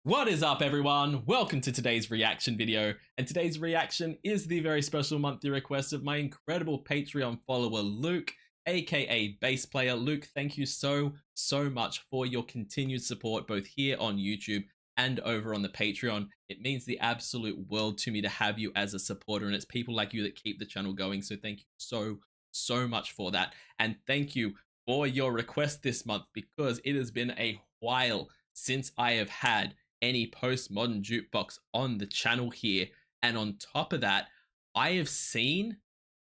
What is up, everyone? Welcome to today's reaction video, and today's reaction is the very special monthly request of my incredible Patreon follower Luke, aka Bass Player. Luke, thank you so much for your continued support both here on YouTube and over on the Patreon. It means the absolute world to me to have you as a supporter, and it's people like you that keep the channel going, so thank you so much for that. And thank you for your request this month, because it has been a while since I have had any Postmodern Jukebox on the channel here. And on top of that, I have seen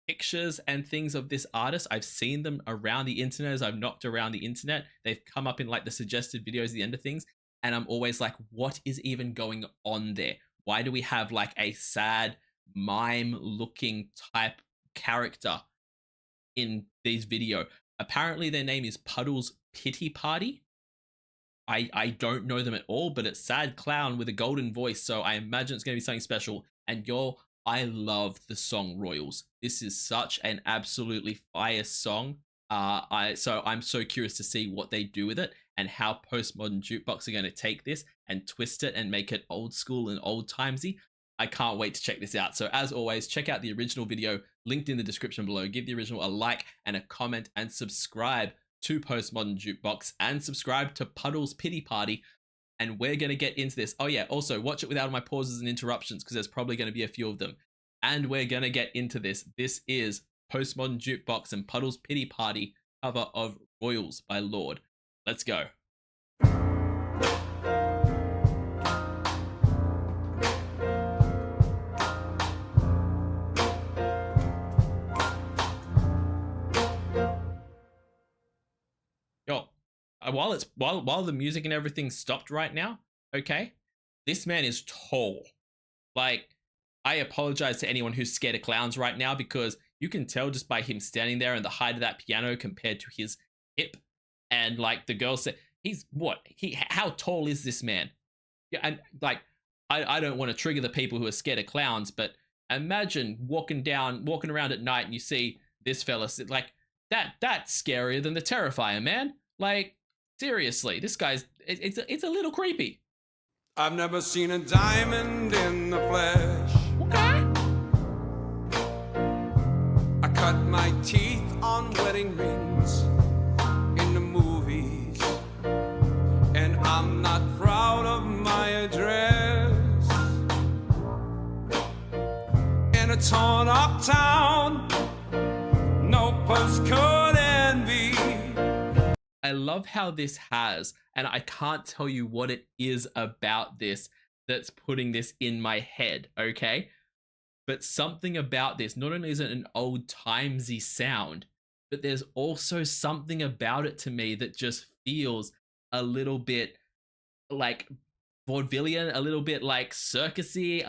pictures and things of this artist. I've seen them around the internet as I've knocked around the internet. They've come up in like the suggested videos at the end of things, and I'm always like, what is even going on there? Why do we have like a sad mime looking type character in these video? Apparently their name is Puddles Pity Party. I don't know them at all, but it's sad clown with a golden voice, so I imagine it's going to be something special. And y'all, I love the song Royals. This is such an absolutely fire song. So I'm so curious to see what they do with it and how Postmodern Jukebox are going to take this and twist it and make it old school and old timesy. I can't wait to check this out. So as always, check out the original video linked in the description below. Give the original a like and a comment, and subscribe to Postmodern Jukebox and subscribe to Puddles Pity Party. And we're going to get into this. Oh yeah, also watch it without my pauses and interruptions, because there's probably going to be a few of them. And we're going to get into this. This is Postmodern Jukebox and Puddles Pity Party cover of Royals by Lorde. Let's go. Yo, while the music and everything stopped right now, okay, this man is tall. Like, I apologize to anyone who's scared of clowns right now, because you can tell just by him standing there and the height of that piano compared to his hip. And like the girl said, how tall is this man? Yeah, and like, I don't want to trigger the people who are scared of clowns, but imagine walking around at night and you see this fella sit like that's scarier than the Terrifier, man. Like, seriously, this guy's it's a little creepy. I've never seen a diamond in the flesh. Okay. I cut my teeth on wedding rings in the movies, and I'm not proud of my address. In a torn up town, no postcode envy. I love how this has, and I can't tell you what it is about this that's putting this in my head, okay? But something about this, not only is it an old timesy sound, but there's also something about it to me that just feels a little bit like vaudevillian, a little bit like circusy.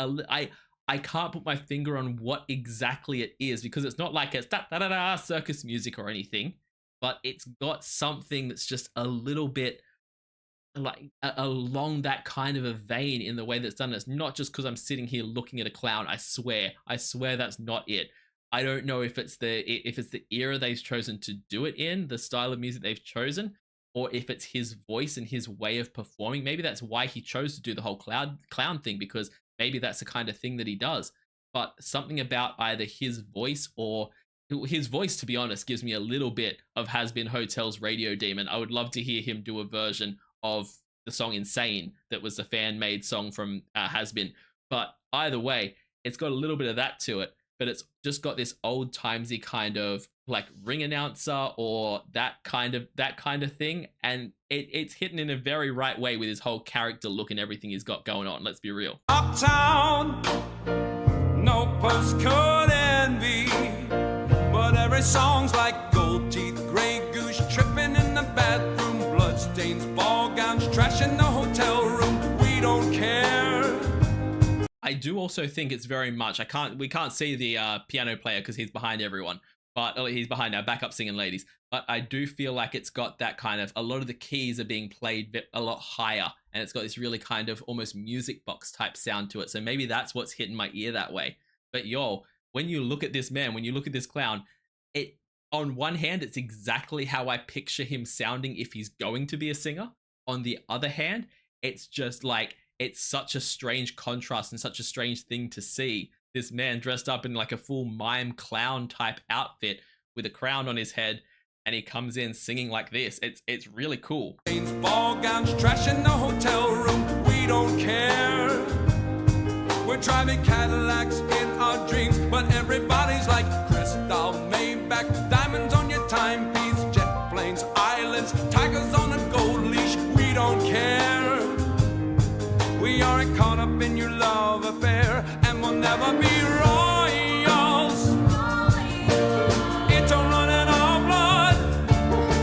I can't put my finger on what exactly it is, because it's not like it's da-da-da-da circus music or anything, but it's got something that's just a little bit like along that kind of a vein in the way that's done. It's not just because I'm sitting here looking at a clown. I swear that's not it. I don't know if it's the era they've chosen to do it in, the style of music they've chosen, or if it's his voice and his way of performing. Maybe that's why he chose to do the whole clown thing, because maybe that's the kind of thing that he does. But something about either his voice, to be honest, gives me a little bit of Has Been Hotel's Radio Demon. I would love to hear him do a version of the song Insane that was the fan-made song from Has Been. But either way, it's got a little bit of that to it, but it's just got this old timesy kind of like ring announcer or that kind of thing, and it's hidden in a very right way with his whole character look and everything he's got going on. Let's be real. Uptown, no postcode envy, but every song's like gold teeth, gray goose tripping in the bathroom, bloodstains, ball gowns, trash in the hotel room. We don't care. I do also think it's very much, we can't see the piano player because he's behind everyone, but he's behind our backup singing ladies. But I do feel like it's got that kind of, a lot of the keys are being played a lot higher, and it's got this really kind of almost music box type sound to it. So maybe that's what's hitting my ear that way. But yo, when you look at this man, when you look at this clown, on one hand, it's exactly how I picture him sounding if he's going to be a singer. On the other hand, it's just like, it's such a strange contrast and such a strange thing to see. This man dressed up in like a full mime clown type outfit with a crown on his head, and he comes in singing like this. It's really cool. Ball gowns, trash in the hotel room, we don't care. We're driving Cadillacs in our dreams, but everybody's like crystal, Maybach, diamonds on your timepiece, jet planes, islands, tigers on a gold leash. We don't care. We aren't caught up in your love affair, and we'll never be royals. It don't run in our blood.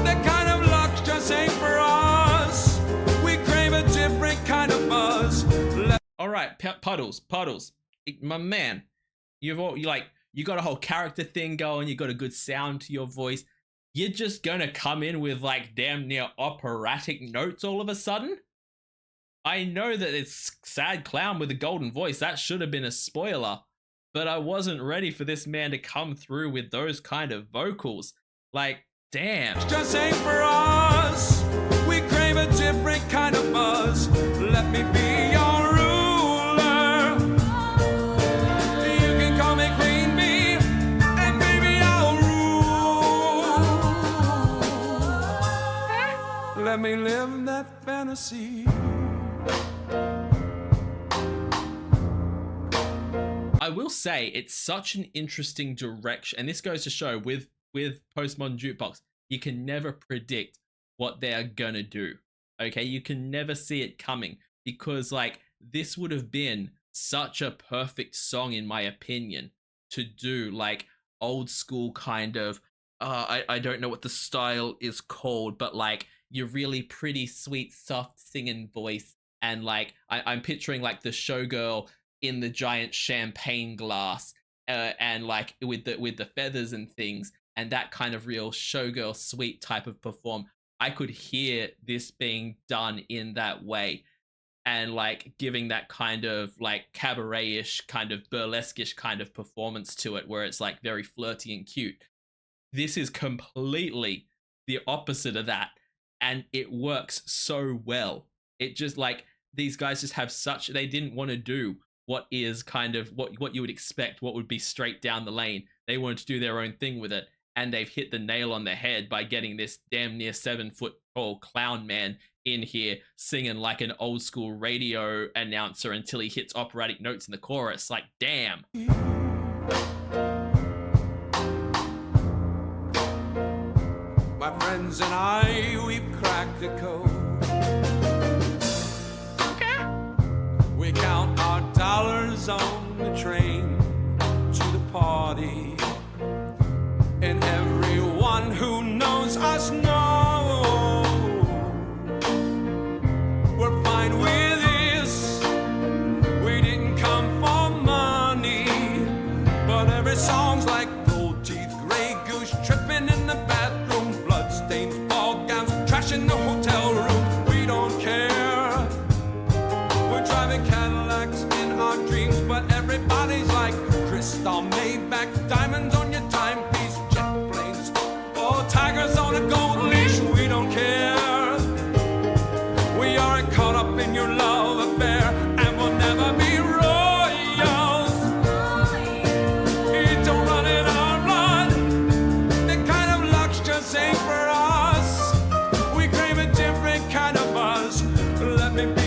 That kind of luck just ain't for us. We crave a different kind of buzz. All right, Puddles, my man, you got a whole character thing going. You got a good sound to your voice. You're just gonna come in with like damn near operatic notes all of a sudden? I know that it's sad clown with a golden voice. That should have been a spoiler, but I wasn't ready for this man to come through with those kind of vocals. Like, damn. Just ain't for us. We crave a different kind of buzz. Let me be your ruler. You can call me Queen Bee, and baby I'll rule. Let me live that fantasy. I will say it's such an interesting direction, and this goes to show with Postmodern Jukebox, you can never predict what they're gonna do. Okay, you can never see it coming, because like this would have been such a perfect song in my opinion to do, like old school kind of I don't know what the style is called, but like your really pretty sweet soft singing voice, and like I'm picturing like the showgirl in the giant champagne glass, and like with the feathers and things, and that kind of real showgirl sweet type of perform. I could hear this being done in that way, and like giving that kind of like cabaret-ish, kind of burlesque-ish kind of performance to it, where it's like very flirty and cute. This is completely the opposite of that, and it works so well. It just like, these guys just have such, they didn't want to do what is kind of what you would expect, what would be straight down the lane. They wanted to do their own thing with it, and they've hit the nail on the head by getting this damn near 7-foot tall clown man in here singing like an old school radio announcer until he hits operatic notes in the chorus. Like, damn. My friends and I, we've cracked the code. We count our dollars on the train to the party, and everyone who knows us knows we're fine with this. We didn't come for money, but every song's like gold teeth, gray goose, tripping in the bathroom, bloodstains, ball gowns, trash in the hotel room. We don't care. Driving Cadillacs in our dreams, but everybody's like crystal, Maybach, diamonds on your timepiece, jet planes, oh, tigers on a gold leash. We don't care. We aren't caught up in your love affair, and we'll never be royals. It don't run in our blood. That kind of luck's just ain't for us. We crave a different kind of buzz. Let me be.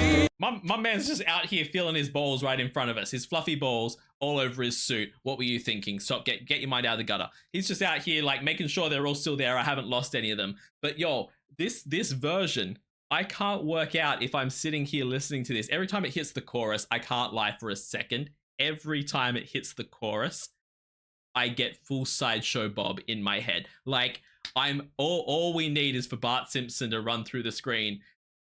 My man's just out here feeling his balls right in front of us. His fluffy balls all over his suit. What were you thinking? Stop, get your mind out of the gutter. He's just out here like making sure they're all still there. I haven't lost any of them. But yo, this version, I can't work out if I'm sitting here listening to this. Every time it hits the chorus, I can't lie for a second. Every time it hits the chorus, I get full Sideshow Bob in my head. Like, I'm all we need is for Bart Simpson to run through the screen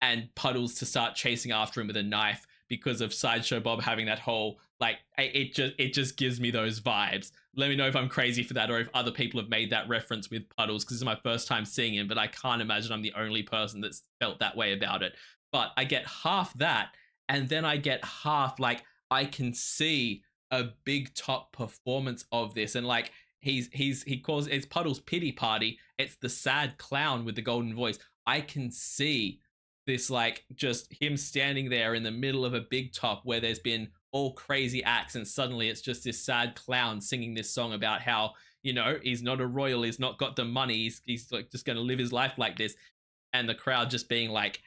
and Puddles to start chasing after him with a knife, because of Sideshow Bob having that whole, like, it just gives me those vibes. Let me know if I'm crazy for that, or if other people have made that reference with Puddles, because this is my first time seeing him, but I can't imagine I'm the only person that's felt that way about it. But I get half that, and then I get half, like, I can see a big top performance of this, and like, he calls it's Puddles' pity party. It's the sad clown with the golden voice. I can see this like just him standing there in the middle of a big top where there's been all crazy acts, and suddenly it's just this sad clown singing this song about how, you know, he's not a royal, he's not got the money, he's like just going to live his life like this, and the crowd just being like,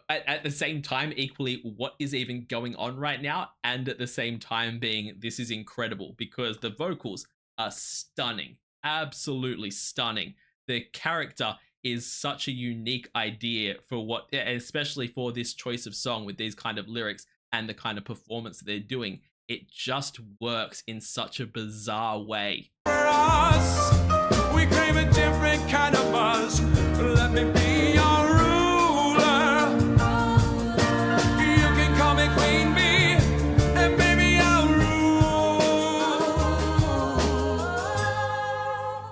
at the same time, equally, what is even going on right now? And at the same time being, this is incredible because the vocals are stunning, absolutely stunning. The character is such a unique idea for what, especially for this choice of song with these kind of lyrics and the kind of performance that they're doing. It just works in such a bizarre way. For us, we crave a different kind of buzz. Let me be your ruler. You can call me queen bee, and baby I'll rule.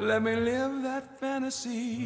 Let me live that fantasy.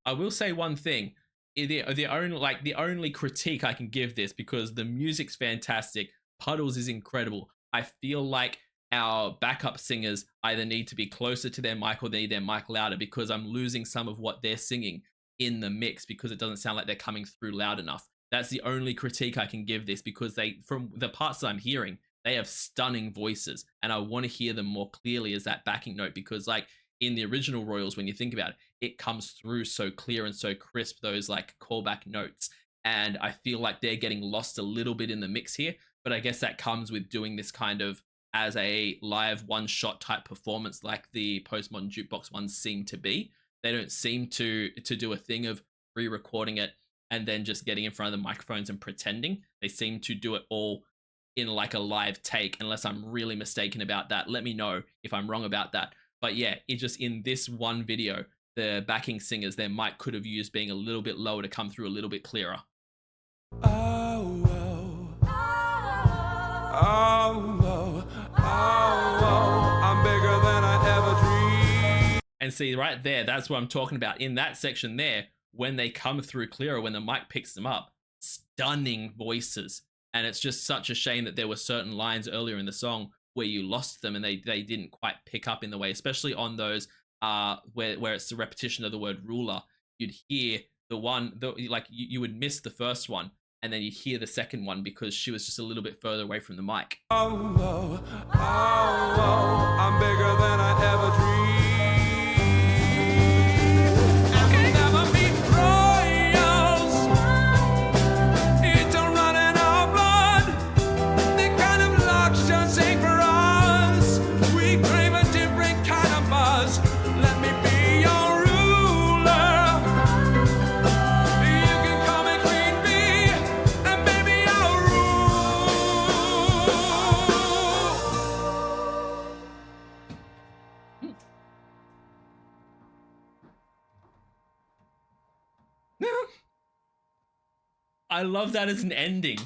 I will say one thing. The only critique I can give this, because the music's fantastic, Puddles is incredible. I feel like our backup singers either need to be closer to their mic or they need their mic louder, because I'm losing some of what they're singing in the mix because it doesn't sound like they're coming through loud enough. That's the only critique I can give this, because they, from the parts that I'm hearing, they have stunning voices and I want to hear them more clearly as that backing note, because like in the original Royals, when you think about it, it comes through so clear and so crisp, those like callback notes. And I feel like they're getting lost a little bit in the mix here, but I guess that comes with doing this kind of as a live one-shot type performance like the Postmodern Jukebox ones seem to be. They don't seem to do a thing of re-recording it and then just getting in front of the microphones and pretending. They seem to do it all in like a live take, unless I'm really mistaken about that. Let me know if I'm wrong about that. But yeah, it just, in this one video, the backing singers, their mic could have used being a little bit lower to come through a little bit clearer. Oh, oh, oh, oh, oh, I'm bigger than I ever dreamed. And see, right there, that's what I'm talking about. In that section there, when they come through clearer, when the mic picks them up, stunning voices. And it's just such a shame that there were certain lines earlier in the song where you lost them and they didn't quite pick up in the way, especially on those where it's the repetition of the word ruler. You'd hear the one, like you would miss the first one, and then you'd hear the second one because she was just a little bit further away from the mic. Oh, oh, oh, oh, I'm bigger than I ever dreamed. And we'll never be royals. It don't run in our blood. The kind of luck's just ain't for us. We crave a different kind of buzz. Let me be your ruler. You can call me queen bee, and baby I'll rule. I love that as an ending.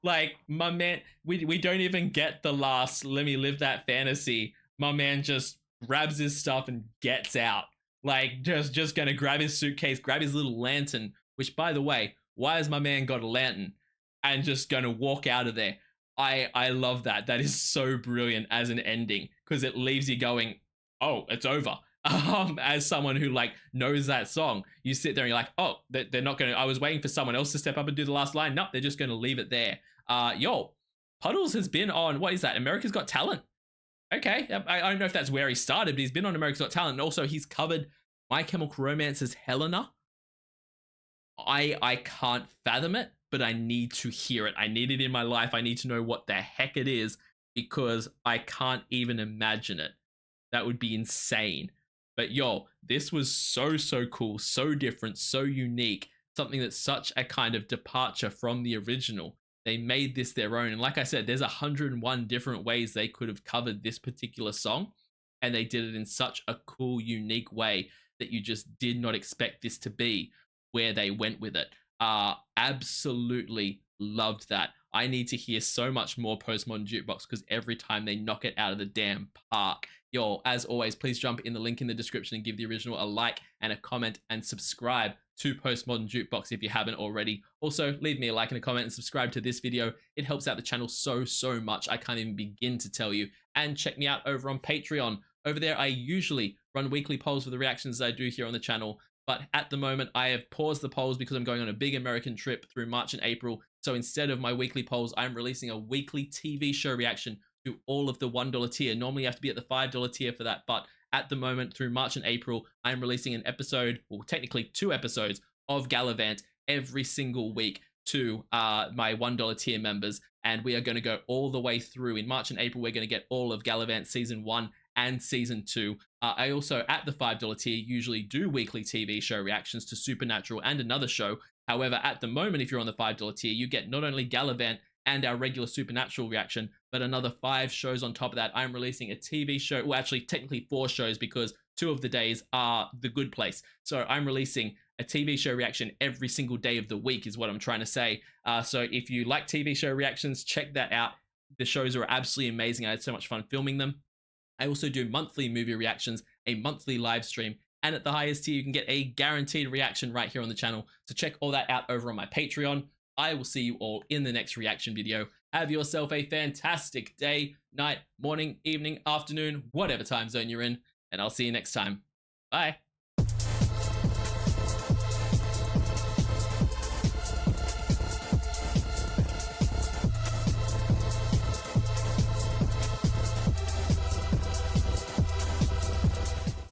Like, my man, we don't even get the last "let me live that fantasy." My man just grabs his stuff and gets out. Like, just gonna grab his suitcase, grab his little lantern, which, by the way, why has my man got a lantern? And just gonna walk out of there. I love that. That is so brilliant as an ending, because it leaves you going, oh, it's over. As someone who like knows that song, you sit there and you're like, oh, they're not gonna, I was waiting for someone else to step up and do the last line. No, they're just gonna leave it there. Yo, Puddles has been on, what is that, America's Got Talent? Okay, I don't know if that's where he started, but he's been on America's Got Talent, and also he's covered My Chemical Romance's Helena. I can't fathom it, but I need to hear it. I need it in my life. I need to know what the heck it is, because I can't even imagine it. That would be insane. But yo, this was so cool, so different, so unique. Something that's such a kind of departure from the original. They made this their own. And like I said, there's 101 different ways they could have covered this particular song. And they did it in such a cool, unique way that you just did not expect this to be where they went with it. Absolutely loved that. I need to hear so much more Postmodern Jukebox, because every time they knock it out of the damn park. Yo, as always, please jump in the link in the description and give the original a like and a comment, and subscribe to Postmodern Jukebox if you haven't already. Also, leave me a like and a comment and subscribe to this video. It helps out the channel so much. I can't even begin to tell you. And check me out over on Patreon. Over there, I usually run weekly polls for the reactions I do here on the channel. But at the moment, I have paused the polls because I'm going on a big American trip through March and April. So instead of my weekly polls, I'm releasing a weekly TV show reaction to all of the $1 tier. Normally, you have to be at the $5 tier for that. But at the moment, through March and April, I'm releasing an episode, well, technically 2 episodes of Gallivant every single week to my $1 tier members. And we are going to go all the way through. In March and April, we're going to get all of Gallivant Season 1 and Season 2. I also, at the $5 tier, usually do weekly TV show reactions to Supernatural and another show. However, at the moment, if you're on the $5 tier, you get not only Gallivant and our regular Supernatural reaction, but another 5 shows on top of that. I'm releasing a TV show, well, actually, technically 4 shows because 2 of the days are The Good Place. So I'm releasing a TV show reaction every single day of the week is what I'm trying to say. So if you like TV show reactions, check that out. The shows are absolutely amazing. I had so much fun filming them. I also do monthly movie reactions, a monthly live stream, and at the highest tier, you can get a guaranteed reaction right here on the channel. So check all that out over on my Patreon. I will see you all in the next reaction video. Have yourself a fantastic day, night, morning, evening, afternoon, whatever time zone you're in, and I'll see you next time. Bye.